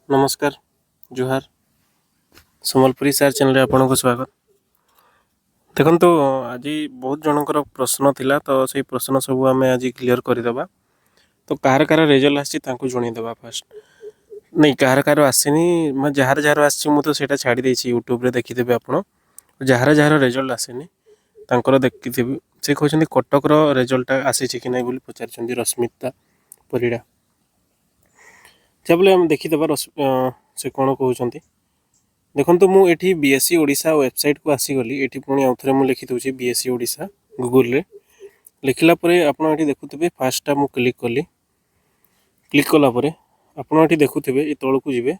नमस्कार जुहार सम्बलपुरी सार चैनल आपन को स्वागत। देखो आज बहुत जनकर प्रश्न थिला तो से प्रश्न सब आम आज क्लीयर करदेबा। तो कहार कहार रिजल्ट आसी जनईदेवा फास्ट नहीं कहार कहार आसनी मैं जार जार आसा छाड़ी यूट्यूब देखीदे आप जार जार रिजल्ट आसनी देखी से कहते कटक रिजल्ट आसी कि ना पचार रश्मिता परिड़ा जब आम देखीदे से कौन कहते देखो मुझे बीएससी ओडिशा वेबसाइट को आसीगली ये पुणी आउ थे मुझे लिखिदे बीएससी ओडिशा गूगल रे लिखला आप देखुवे फास्टा मु क्लिक कली क्लिक कलापर आप देखुवे ये तौक जी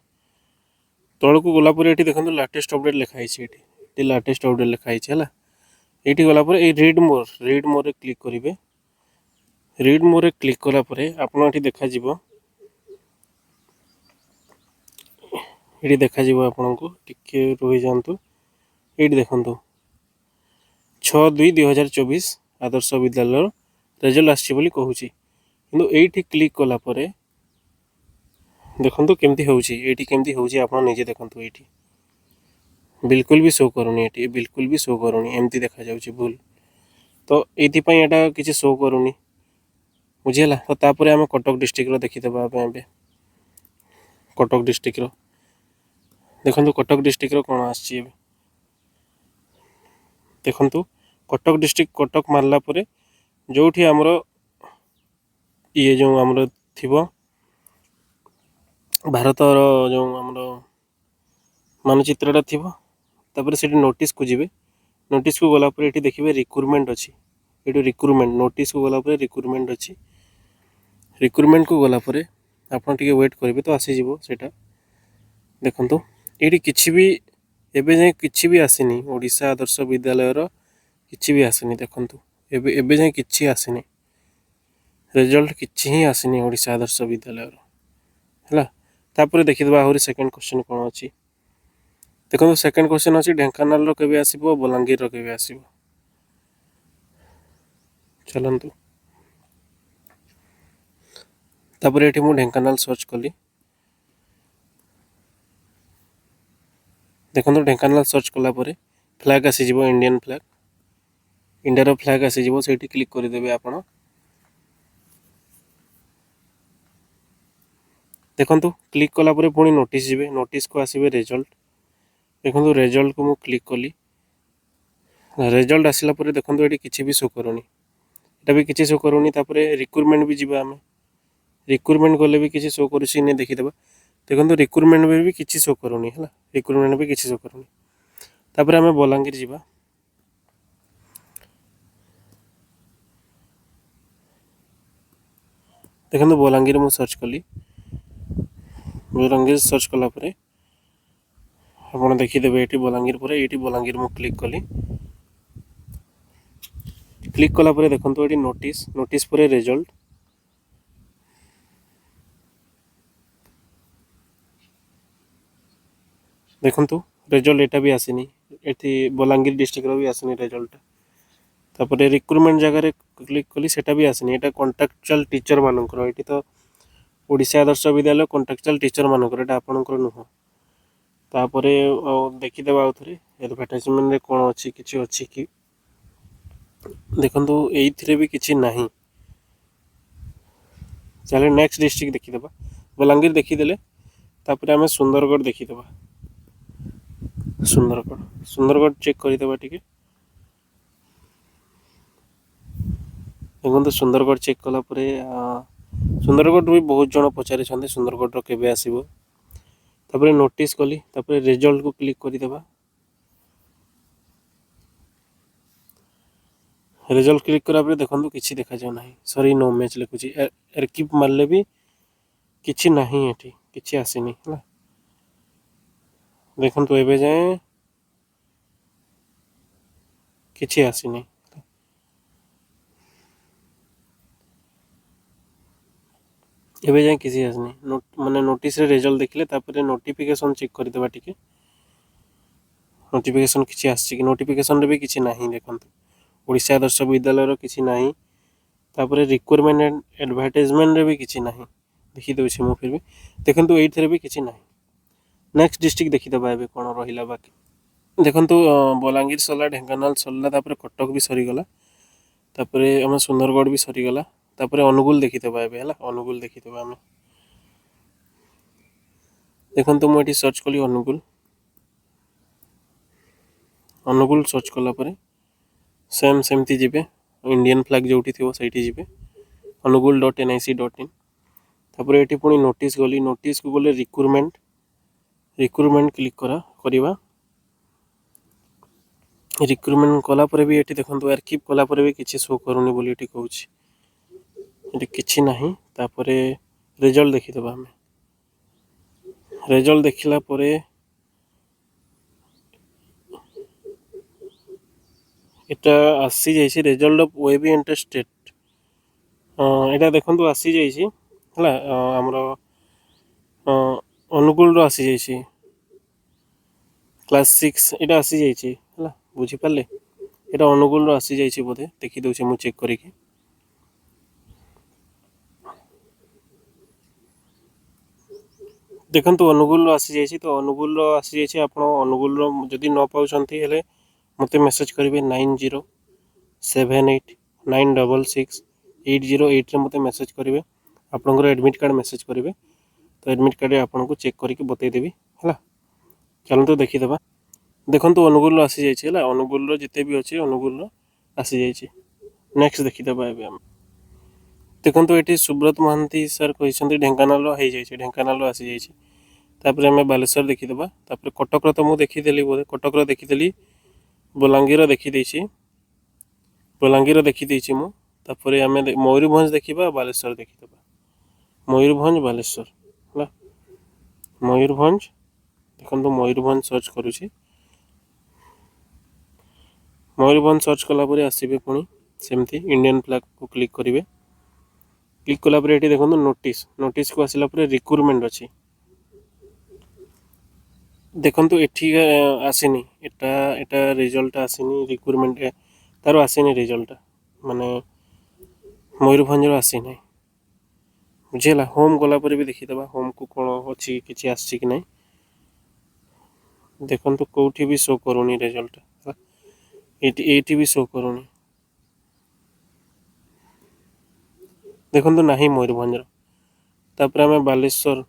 तौक गलापर ये देखो लाटेस्ट अपडेट लिखाई ये लाटेस्ट अपडेट लिखाई है ये गलापर ये रीड मोर क्लिक करेंगे। रीड मोर क्लिक कलापर आप देखा ये देखा आपन को टिके रही जातु ये देखु 6/2/2024 आदर्श विद्यालय रिजल्ट आसी कहूँ किंतु ये क्लिक कलापर देखो केमती होची आप निजे देखु ये बिल्कुल भी शो करूनी ये बिल्कुल भी शो करूनी एमती देखा जाउची भूल तो ये किसी शो करूनी बुझीगला। तो तापर आम कटक डिस्ट्रिक्ट देखीदेवा कटक डिस्ट्रिक्ट देखो कटक डिस्ट्रिक्ट कौन आसी देखु कटक डिस्ट्रिक्ट कटक मारला जो आमर ये जो आमर थी भारतर जो आमर मानचित्रटा थी से नोटिस को जी नोटिस को गलापर ये देखिए रिक्रुटमेंट अच्छी ये रिक्रुटमेंट नोटिस को गलापर रिक्रुटमेंट अच्छी रिक्रुटमेंट को गलापर आप वेट करेंगे तो आसीज सेटा देखु ये किसी भी एबे जाए किसी भी आसनी ओडिशा आदर्श विद्यालय किसी भी आसनी देखु एबे जाए किसी आसनी रिजल्ट किसी ही आसनी ओडिशा आदर्श विद्यालय है तापर देखीदे आहरी सेकेंड क्वेश्चन कौन अच्छी देखो सेकेंड क्वेश्चन अच्छी ढेंकानाल केबे आसीबो बलांगीर केबे आसीबो चलतु तापर ये मुझे ढेंकानाल सर्च कली देखो ढेंकानाल सर्च कलापर फ्लैग आसीज इंडियन फ्लैग इंडिया फ्लैग आसीज से क्लिक करदेवे आप देखु क्लिक कलापर पुणी नोटिस जी नोटिस को आसवे रिजल्ट देखो रिजल्ट को मु क्लिक कली रिजल्ट आसला देखो ये किसी भी शो करूनी ये भी किसी शो करूनी रिक्रुटमेंट भी जीवा आम रिक्रुटमेंट गले भी किसी शो कर देखीदे देखो रिक्रुटमेंट भी किसी शो करूनी है रिक्रुटमेंट भी किसी शो करूनी तापर आम बलांगीर जीवा देखो बलांगीर मु सर्च कली बलांगीर सर्च कलापर आप देखीदे ये बलांगीर पर ये बलांगीर मु क्लिक कली क्लिक कलापर देखो ये नोटिस नोटिस पर रिजल्ट देखु रिजल्ट एटा भी आसनी ये बलांगीर डिस्ट्रिक्ट भी आसनी रिजल्ट तापर रिक्रुटमेंट जगह क्लिक कली सेटा भी आसनी ये कॉन्ट्रैक्चुअल टीचर मानकर ये तो ओडिशा आदर्श विद्यालय कॉन्ट्रैक्चुअल टीचर मानकर आपणकर नुह तापर देखीदे आउ थे एडवर्टाइजमेंट कौन अच्छी किसी अच्छी कि देखो ये भी किसी ना चले नेक्स्ट डिस्ट्रिक्ट देखीदे बलांगीर देखीदे तापर आम सुंदरगढ़ देखीदे सुंदरगढ़ चेक करदेवा टी देखो सुंदरगढ़ चेक कलापर सुंदरगढ़ भी बहुत जन पचारि सुंदरगढ़ केबे आसीबो तापर नोटिस कली तापर रिजल्ट को क्लिक करदेवा रिजल्ट क्लिक करा देखो किसी देखा जाऊ ना सॉरी नो मैच लिखुची एरकीप मारले भी किसी ना ये किसी आसनी है देखो एवं जाए किसी आसनी एवं जाए किसी आसनी माने नोटिस रे रिजल्ट देखले तापर नोटिफिकेशन चेक करदेवा टी नोटिफिकेशन किसी आसी कि नोटिफिकेशन रे भी किसी ना देखो ओडिशा आदर्श विद्यालय किसी ना तापर रिक्रुटमेंट एडवर्टाइजमेंट रे भी किसी ना देखी दूसरी मु फिर भी देखो ये भी किसी ना नेक्स्ट डिस्ट्रिक्ट देखीदेवा ए कौन रहा बाकी देखु बलांगीर सरला ढेंकानाल सरला कटक भी सरीगला आम सुंदरगढ़ भी सरीगला अनुगुल देखीदेवा है अनुगुल देखीदेवा आम देखो मुझे सर्च कली अनुगुल अनुगुल सर्च कलापर सेम सेमती जी इंडियन फ्लैग जो थी जी अनुगुल.nic.in तापर ये पुणी नोटिस गली नोटिस को गले रिक्रुटमेंट रिक्रुटमेंट क्लिक करा रिक्रुटमेंट कलापर भी ये देखो आर्किव कलापर भी किसी शो करूनी बोली ये कहूँ ये किसी ना रिजल्ट देखीदेवा आम रिजल्ट देखला এটা আসি যাইছি রেজল্ট অফ ওয়েব ইন্টারেস্টেড এটা দেখুন আসি যাইছি হলা আমার অনুগুল আসি যাইছি ক্লাস 6 এটা আসি যাইছি হলা বুঝি পারলে এটা অনুগুল আসি যাইছি বোধে দেখি দউছি মু চেক করি কি দেখুন অনুগুল আসি যাইছি তো অনুগুল আসি যাইছি আপন অনুগুল যদি ন পাউছন্তি হেলে मते मेसेज करेंगे 9078966808 रे मते मेसेज करेंगे आपनकर एडमिट कार्ड मेसेज करेंगे तो एडमिट कार्ड आपको चेक करके बतईदेवी है चलो तो देखीदेवा देखो अनुगुल आसी जाइए अनुगुल जिते भी अच्छे अनुगुल आसी जाइए नेक्स्ट देखीदेवा एवं देखो ये सुब्रत महांती सर कहते ढेंकानाल हो जाइए ढेंकानाल आसी जाइए आम बालेश्वर देखीदेवा कटक तो मुझे देखीदेली बोधे कटक देखीदेली बलांगीर देखीदेसी बलांगीर देखीदेसी मुझे आम मयूरभंज देखा बालेश्वर देखीदेवा मयूरभंज बालेश्वर है मयूरभंज देखो मयूरभंज सर्च करुँची मयूरभंज सर्च कलापर आसबे पुणी सेमती इंडियन फ्लैग को क्लिक करेंगे क्लिक कलापर ये देखो नोटिस नोटिस को आसला रिक्रुटमेंट अच्छी देखो ये आसनी एटा रिजल्ट आसनी रिक्रुटमेंट तार आसनी रिजल्ट माने मयूरभंज आसी ना बुझेगा होम गलापर भी देखीदेवा होम को कौन अच्छी किसी आसी कि ना देखो कौटी भी शो करूनी रिजल्ट ये भी शो करूनी देखो ना मयूरभंज तापर आम बालेश्वर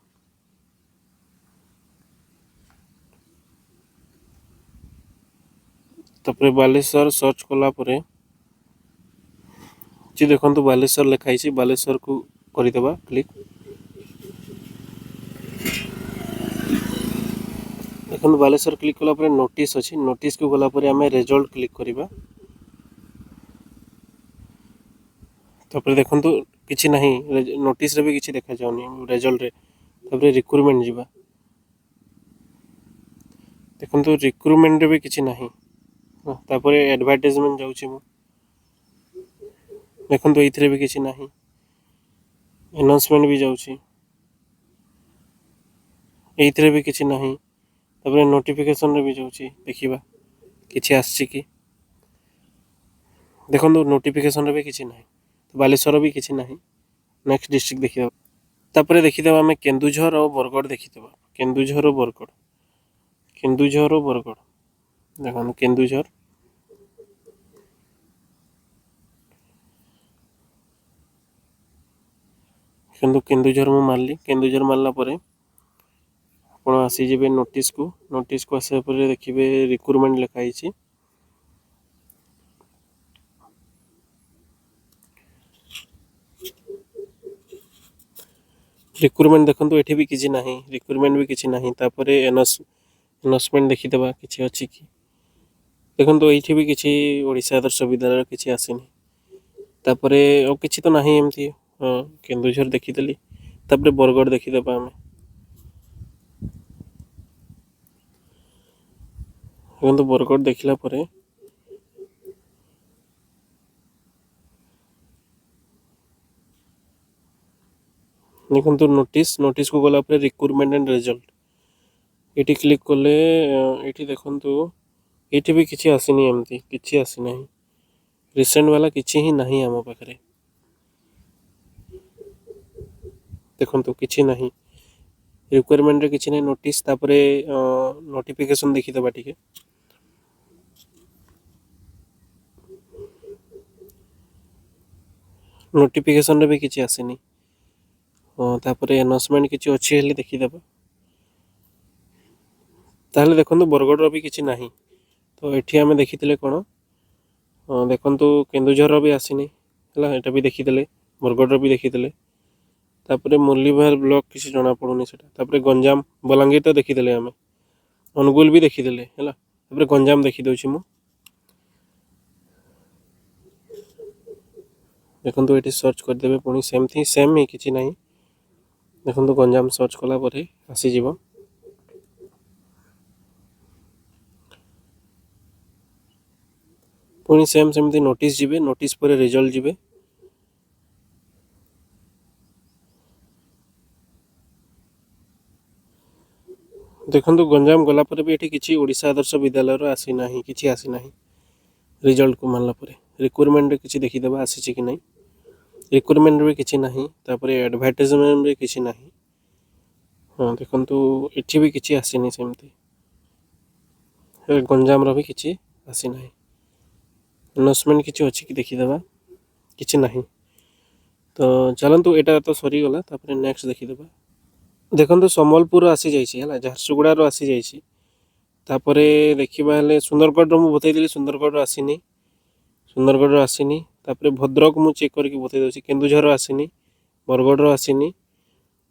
तापर बालेश्वर सर्च कलापर जी देखो बालेश्वर लिखाई बालेश्वर को करदेवा क्लिक देखो बालेश्वर क्लिक कलापर नोटिस अच्छी नोटिस को गलापर आम रिजल्ट क्लिक करवा तापर देखो किसी ना नोटिस रे भी किसी देखा जाऊनी रिजल्ट रे तापर रिक्रुटमेंट जीवा देखो रिक्रुटमेंट रे भी किसी ना तापर एडवर्टाइजमेंट जाऊँ देखो ये भी किसी ना अनाउंसमेंट भी जाऊँ ये भी किसी ना तापर नोटिफिकेशन रे भी जाऊँ देखा किसी आसी कि देखो नोटिफिकेशन रे भी किसी ना बालेश्वर भी किसी ना नेक्स्ट डिस्ट्रिक्ट देखीदेवा तापर देखीदेवा आम केन्दुझर और बरगढ़ देखीदेवा केन्दुझर और बरगढ़ केन्दुझर और बरगढ़ देखो केन्दुझर केन्दुझर मु मारली केन्दुझर मारला परे आप आसीजे नोटिस को आसा देखिए रिक्रुटमेंट लिखाई रिक्रुटमेंट देखो ये भी किसी ना रिक्रुटमेंट भी किसी ना अनाउंसमेंट देखीदेवा किसी अच्छी कि देखो ये भी किसी ओडिशा आदर्श विद्यालय किसी आसनी तापर और किसी तो ना एमती हाँ केन्दुझर देखीदेली तापर बरगढ़ देखीदेवा आम देखो बरगढ़ देखला देखो नोटिस नोटिस को गलापर रिक्रुटमेंट एंड रिजल्ट ये क्लिक कले ये देखो ये भी किसी आसनी एमती किसी आसी ना रिसेंट वाला किसी ही ना आम पाखे देखो किसी ना रिक्वायरमेंट किसी नहीं नोटिस तापरे नोटिफिकेशन देखीदबा टिके नोटिफिकेशन रे भी किसी आसेनी तापरे अनाउंसमेंट किसी अच्छी हेल्ले देखीदबा ताहले देखंतु बरगढ़ भी किसी नहीं तो एठी आमे देखिथिले कोन देखंतु केन्दुझर भी आसीनी हला एटा भी देखिथिले बरगढ़ भी देखिथिले तापरे मुरलीधर ब्लॉक किसी जना पड़ुनी सेटा तापरे गंजाम बलांगीर तो देखिथिले आमे अनुगुल भी देखिथिले हला तापरे गंजाम देखि दउछि मु देखंतु एठी सर्च कर देबे पुनी सेम ही किछि नाही देखंतु गंजाम सर्च कला परे आसी जीवो पुनी सेमती नोटिस जीवे नोटिस पर रिजल्ट जीवे देखंतु गंजाम गला पर भी एठी किछि ओडिशा आदर्श विद्यालय रो आसी नाही किछि आसी नाही रिजल्ट को मानला परे रिक्वायरमेंट रे किछि देखि देबा आसी छि कि नाही रिक्वायरमेंट रे किछि नाही तापरे एडवर्टाइजमेंट रे किछि नाही हां देखंतु एठी भी किछि आसी नि सेमती गंजाम रो भी किछि आसी नाही अनाउंसमेंट किछि अछि कि देखि देबा किछि नाही तो चलंतु एटा तो सरी गला तापरे नेक्स्ट देखि देबा देखंतु संबलपुर आसी जाइछि हला झारसुगुड़ा रो आसी जाइछि तापरे देखिबा हले सुंदरगढ़ रो मु बतै दिली सुंदरगढ़ रो आसीनी सुंदरगढ़ रो आसीनी तापरे भद्रक मु चेक करके बतै दउछि केन्दुझर रो आसीनी बरगढ़ रो आसीनी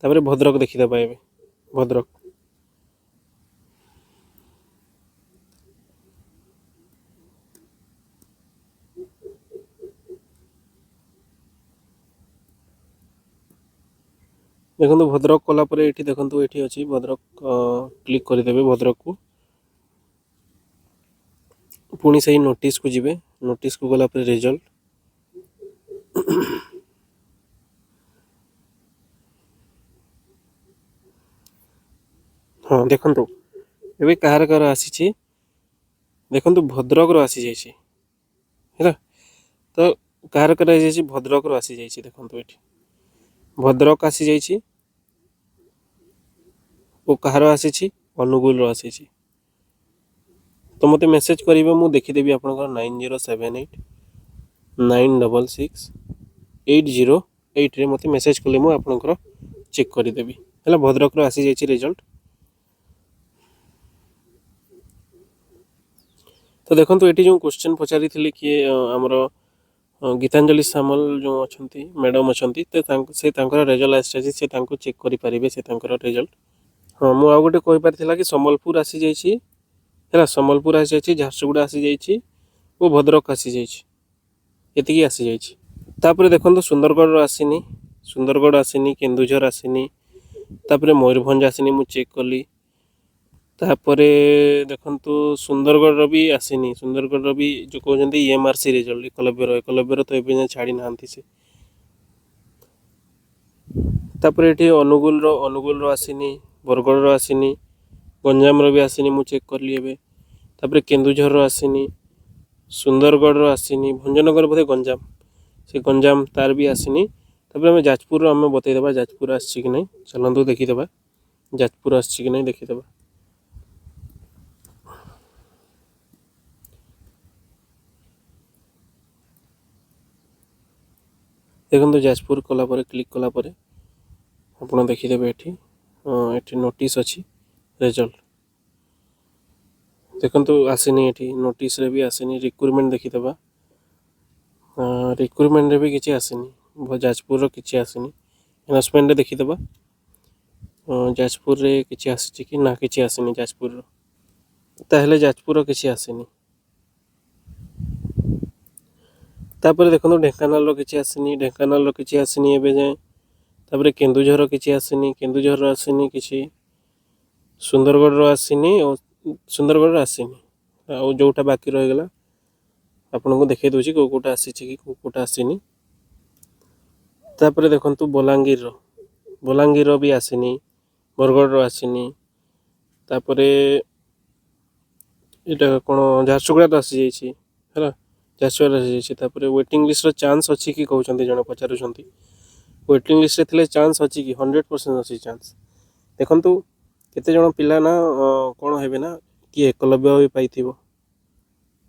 तापरे भद्रक देखि देबा एबे भद्रक देखंतु भद्रक कला परे एठी देखंतु एठी अछि भद्रक क्लिक कर देबे भद्रक को पुणी सही नोटिस को जीवे नोटिस को गला पर रिजल्ट हाँ देखंतु एबे कहार कहार आसी छी देखंतु भद्रक रो आसी जाई छी हैला तो कहार कहार आसी छी भद्रक रो आसी जाई छी देखंतु एठी भद्रक आसी जाई छी ओ कहार आसी छी अनुगुल रो आसी छी तो मते मेसेज करिवे मु देखि देबी आपनकर 9078 966 8008 रे मते मेसेज कले मु आपनकर चेक करि देबी हैला भद्रक रो आसी जाई छी रिजल्ट तो देखंतु एटी जो क्वेश्चन पचारि थिले कि हमरो गीतांजलि सामल जो अछंती मैडम अछंती ते से तांकर रिजल्ट आसी से तांको चेक करि परिबे से तांकर रिजल्ट हां मु आ गोटे कहि पारथिला कि संबलपुर आसी जाई छी हैला संबलपुर आसी जाई छी झारसुगुड़ा आसी जाई छी ओ भद्रक आसी जाई छी एतिकी आसी जाई छी तापरे देखंतु सुंदरगढ़ आसीनी सुंदरगढ़ आसीनी केन्दुझर आसीनी तापरे मयूरभंज आसीनी मु चेक कली तापरे देखंतु सुंदरगढ़ भी आसीनी सुंदरगढ़ भी जो कहते ईएमआरसी रिजल्ट एकलव्य तो एबे छाड़ी नांती से तापरे एठी अनुगुल रो आसीनी बरगढ़ रो आसीनी गंजाम रो भी आसीनी मु चेक करली एबे तापरे केन्दुझर रो आसीनी सुंदरगढ़ रो आसीनी भंजनगर बोधे गंजाम से गंजाम तार भी आसीनी तापरे हम जाजपुर रो हम बतै देबा जाजपुर आसी कि नै चलंतु देखि देबा जाजपुर आसी कि नै देखि देबा देखंतु जाजपुर कला परे क्लिक कला परे आपण देखि देबे एठी नोटिस अछि रिजल्ट देखंतु आसीनी एठी नोटिस रे भी आसीनी रिक्वायरमेंट देखि देबा रिक्वायरमेंट रे भी किछि आसीनी जाजपुर रो किछि आसीनी अनाउंसमेंट रे देखि देबा जाजपुर रे किछि आसी कि ना किछि आसीनी जाजपुर रो ताहले जाजपुर रो किछि आसीनी तापरे देखंतु ढेंकानाल रो किछि आसीनी एबे जे तापरे केन्दुझर रो किछि आसीनी केन्दुझर रो आसीनी किछि सुंदरगढ़ रो आसीनी और सुंदरगढ़ रो आसीनी और जोटा बाकी रह गेला आपन को देखै दोछि कोटा आसी छि कि कोटा आसीनी तापरे देखंतु बलांगीर रो भी आसीनी बरगढ़ रो आसीनी तापरे एटा कोन झारसुगुड़ा तो आसी जाई छि हैला झारसुगुड़ा आसी जाई छि तापरे वेटिंग लिस्ट रो चांस अछि कि कहउछंती जण पचारुछंती वेटिंग लिस्ट रे थिले चांस अछि कि 100% अछि चांस ଦେଖନ୍ତୁ କେତେ ଜଣ ପିଲା ନା କ'ଣ ହେବେ ନା କିଏ ଏକଲବ୍ୟ ବି ପାଇଥିବ,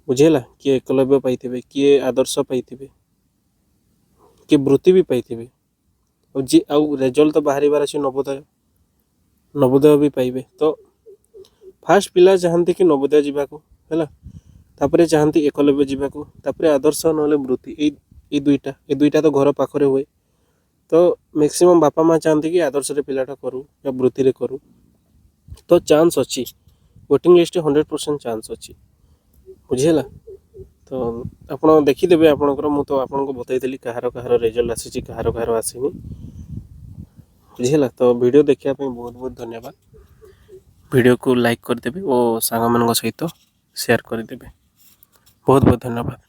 ବୁଝିହେଲା, କିଏ ଏକଲବ୍ୟ ପାଇଥିବେ, କିଏ ଆଦର୍ଶ ପାଇଥିବେ, କିଏ ବୃତ୍ତି ବି ପାଇଥିବେ, ଆଉ ରେଜଲ୍ଟ ତ ବାହାରିବାର ଅଛି ନବୋଦୟ ବି ପାଇବେ। ତ ଫାଷ୍ଟ ପିଲା ଚାହାନ୍ତି କି ନବୋଦୟ ଯିବାକୁ, ହେଲା, ତାପରେ ଚାହାନ୍ତି ଏକଲବ୍ୟ ଯିବାକୁ, ତାପରେ ଆଦର୍ଶ ନହେଲେ ବୃତ୍ତି, ଏଇ ଦୁଇଟା ତ ଘର ପାଖରେ ହୁଏ। ତ ମ୍ୟାକ୍ସିମମ୍ ବାପା ମା ଚାହାନ୍ତି କି ଆଦର୍ଶରେ ପିଲାଟା କରୁ ବା ବୃତ୍ତିରେ କରୁ। ତ ଚାନ୍ସ ଅଛି, ୱେଟିଂ ଲିଷ୍ଟରେ 100% ଚାନ୍ସ ଅଛି, ବୁଝିହେଲା। ତ ଆପଣ ଦେଖିଦେବେ ଆପଣଙ୍କର, ମୁଁ ତ ଆପଣଙ୍କୁ ବତେଇଦେଲି କାହାର ରେଜଲ୍ଟ ଆସିଛି, କାହାର ଆସିନି, ବୁଝିହେଲା। ତ ଭିଡ଼ିଓ ଦେଖିବା ପାଇଁ ବହୁତ ବହୁତ ଧନ୍ୟବାଦ। ଭିଡ଼ିଓକୁ ଲାଇକ୍ କରିଦେବେ ଓ ସାଙ୍ଗମାନଙ୍କ ସହିତ ସେୟାର କରିଦେବେ। ବହୁତ ବହୁତ ଧନ୍ୟବାଦ।